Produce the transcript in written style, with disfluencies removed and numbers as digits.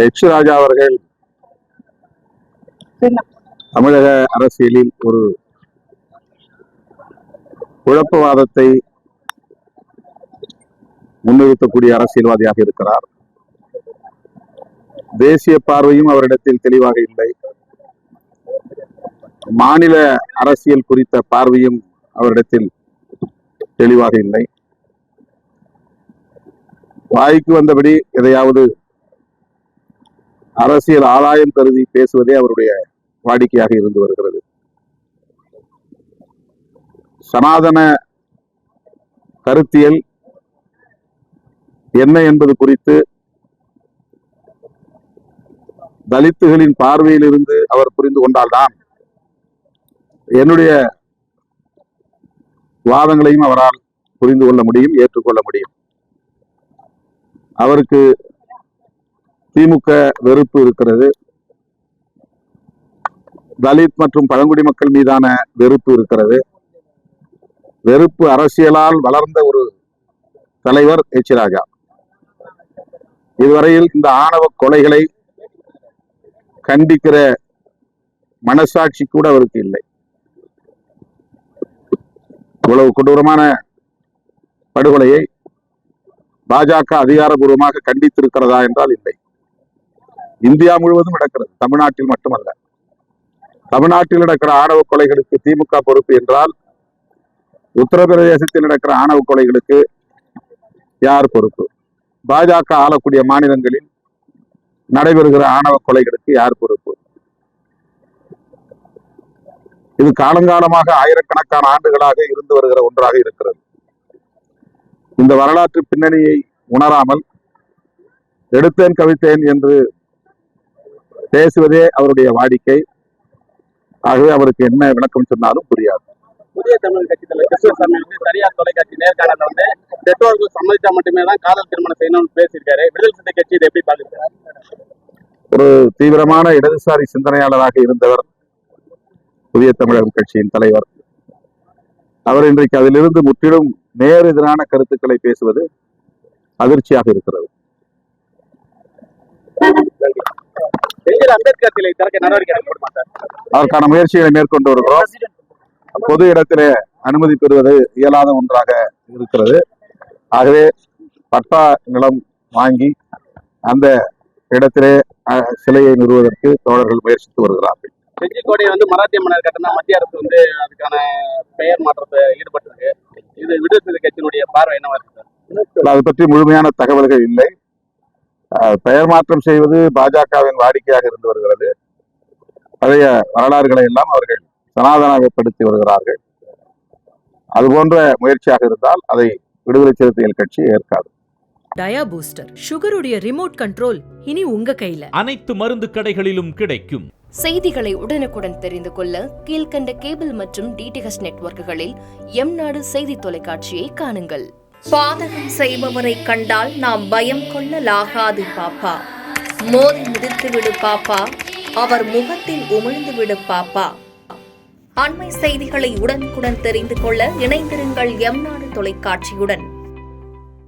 H ராஜா அவர்கள் தமிழக அரசியலில் ஒரு குழப்பவாதத்தை முன்னிறுத்தக்கூடிய அரசியல்வாதியாக இருக்கிறார். தேசிய பார்வையும் அவரிடத்தில் தெளிவாக இல்லை. மாநில அரசியல் குறித்த பார்வையும் அவரிடத்தில் தெளிவாக இல்லை. வாய்க்கு வந்தபடி எதையாவது அரசியல் ஆதாயம் கருதி பேசுவதே அவருடைய வாடிக்கையாக இருந்து வருகிறது. சனாதன கருத்தியல் என்ன என்பது குறித்து தலித்துகளின் பார்வையில் இருந்து அவர் புரிந்து கொண்டால்தான் என்னுடைய வாதங்களையும் அவரால் புரிந்து கொள்ள முடியும், ஏற்றுக்கொள்ள முடியும். அவருக்கு திமுக வெறுப்பு இருக்கிறது, தலித் மற்றும் பழங்குடி மக்கள் மீதான வெறுப்பு இருக்கிறது. வெறுப்பு அரசியலால் வளர்ந்த ஒரு தலைவர் எச் ராஜா. இதுவரையில் இந்த ஆணவ கொலைகளை கண்டிக்கிற மனசாட்சி கூட அவருக்கு இல்லை. இவ்வளவு கொடூரமான படுகொலையை பாஜக அதிகாரபூர்வமாக கண்டித்திருக்கிறதா என்றால் இல்லை. இந்தியா முழுவதும் நடக்கிறது, தமிழ்நாட்டில் மட்டுமல்ல. தமிழ்நாட்டில் நடக்கிற ஆணவ கொலைகளுக்கு திமுக பொறுப்பு என்றால் உத்தரப்பிரதேசத்தில் நடக்கிற ஆணவ கொலைகளுக்கு யார் பொறுப்பு? பாஜக ஆளக்கூடிய மாநிலங்களில் நடைபெறுகிற ஆணவ கொலைகளுக்கு யார் பொறுப்பு? இது காலங்காலமாக ஆயிரக்கணக்கான ஆண்டுகளாக இருந்து வருகிற ஒன்றாக இருக்கிறது. இந்த வரலாற்று பின்னணியை உணராமல் எடுத்தேன் கவித்தேன் என்று பேசுவதே அவருடைய வாடிக்கை. ஆகவே அவருக்கு என்ன விளக்கம் சொன்னாலும் புரியாது. புதிய தமிழ் கட்சி தலைவர் கிருஷ்ணசாமி தனியார் தொலைக்காட்சி நேர்காணல பெற்றோர்கள் சம்மதிச்சா மட்டுமே தான் காதல் திருமணம் செய்யணும்னு பேசியிருக்காரு. விடுதலை சிறுத்தை கட்சி இதை எப்படி பாக்குறாரு? ஒரு தீவிரமான இடதுசாரி சிந்தனையாளராக இருந்தவர் புதிய தமிழகம் கட்சியின் தலைவர். அவர் இன்றைக்கு அதிலிருந்து முற்றிலும் நேர் எதிரான கருத்துக்களை பேசுவது அதிர்ச்சியாக இருக்கிறது. அம்பேத்கர் சிலை திறக்க நடவடிக்கை எடுக்க மாட்டார். அதற்கான முயற்சிகளை மேற்கொண்டு வருகிறோம். பொது இடத்திலே அனுமதி பெறுவது இயலாத ஒன்றாக இருக்கிறது. ஆகவே பட்டா நிலம் வாங்கி அந்த இடத்திலே சிலையை நிறுவுவதற்கு தோழர்கள் முயற்சித்து வருகிறார்கள். செஞ்சிக்கோட்டையை மராத்திய மன்னர் கட்டினா மத்திய அரசு அதுக்கான பெயர் மாற்றத்தை ஈடுபட்டிருக்கு. இது விடுதலை சிறுத்தை கட்சியினுடைய பார்வை என்னவா இருக்கு? அது பற்றி முழுமையான தகவல்கள் இல்லை. பெயர் மாற்றம் செய்வது பாஜகவின் வாடிக்கையாக இருந்து வருகிறது. பழைய வரலாறுகளை எல்லாம் அவர்கள் சனாதனப்படுத்தி வருகிறார்கள். அதுபோன்ற முயற்சியாக இருந்தால் அதை விடுதலை சிறுத்தைகள் கட்சி ஏற்காது. டயா பூஸ்டர் சுகருடைய ரிமோட் கண்ட்ரோல் இனி உங்க கையில. அனைத்து மருந்து கடைகளிலும் கிடைக்கும். செய்திகளை உடனுக்குடன் தெரிந்து கொள்ள கீழ்கண்ட கேபிள் மற்றும் டிடிஎச் நெட்வொர்க்குகளில் எம்நாடு செய்தி தொலைக்காட்சியை காணுங்கள். பாதகம் செய்பவரை கண்டால் நாம் பயம் கொள்ளலாகாது பாப்பா. மோதி மிதித்து விடு பாப்பா, அவர் முகத்தில் உமிழ்ந்து விடு பாப்பா. அண்மை செய்திகளை உடனுக்குடன் தெரிந்து கொள்ள இணைந்திருங்கள் எம்நாடு தொலைக்காட்சியுடன்.